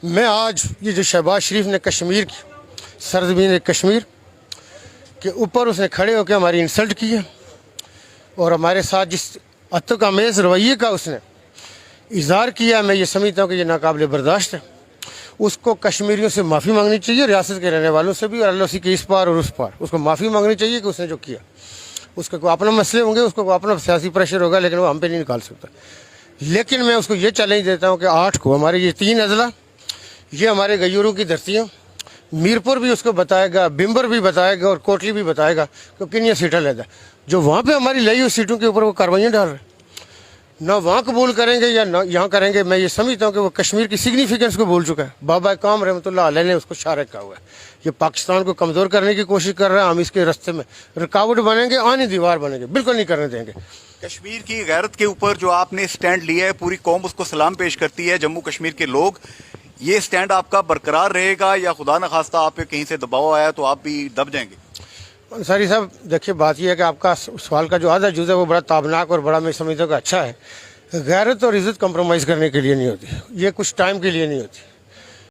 میں آج یہ جو شہباز شریف نے کشمیر کی سرزمین کشمیر کے اوپر اس نے کھڑے ہو کے ہماری انسلٹ کی ہے اور ہمارے ساتھ جس اتک آمیز رویے کا اس نے اظہار کیا، میں یہ سمجھتا ہوں کہ یہ ناقابل برداشت ہے۔ اس کو کشمیریوں سے معافی مانگنی چاہیے، ریاست کے رہنے والوں سے بھی، اور اللہ کے اس پار اور اس پار اس کو معافی مانگنی چاہیے کہ اس نے جو کیا۔ اس کے کوئی اپنا مسئلے ہوں گے، اس کو کوئی اپنا سیاسی پریشر ہوگا، لیکن وہ ہم پہ نہیں نکال سکتا۔ لیکن میں اس کو یہ چیلنج دیتا ہوں کہ 8 کو ہمارے یہ 3 اضلاع، یہ ہمارے غیوروں کی دھرتیاں، میرپور بھی اس کو بتائے گا، بمبر بھی بتائے گا اور کوٹلی بھی بتائے گا کہ کنیا سیٹیں لیتا ہے۔ جو وہاں پہ ہماری لئی ہوئی سیٹوں کے اوپر وہ کاروائیاں ڈال رہے ہیں، نہ وہاں قبول کریں گے یا نہ یہاں کریں گے۔ میں یہ سمجھتا ہوں کہ وہ کشمیر کی سگنیفیکنس کو بول چکا ہے۔ بابا قوم رحمۃ اللہ علیہ نے اس کو شارک کہا ہوا ہے۔ یہ پاکستان کو کمزور کرنے کی کوشش کر رہا ہے، ہم اس کے راستے میں رکاوٹ بنیں گے، آنی دیوار بنیں گے، بالکل نہیں کرنے دیں گے۔ کشمیر کی غیرت کے اوپر جو آپ نے سٹینڈ لیا ہے، پوری قوم اس کو سلام پیش کرتی ہے، جموں کشمیر کے لوگ، یہ سٹینڈ آپ کا برقرار رہے گا یا خدا نخواستہ آپ پہ کہیں سے دباؤ آیا تو آپ بھی دب جائیں گے؟ انصاری صاحب دیکھیے، بات یہ ہے کہ آپ کا سوال کا جو آدھا جز ہے وہ بڑا تابناک اور بڑا میں سمجھتا ہوں کہ اچھا ہے۔ غیرت اور عزت کمپرومائز کرنے کے لیے نہیں ہوتی، یہ کچھ ٹائم کے لیے نہیں ہوتی۔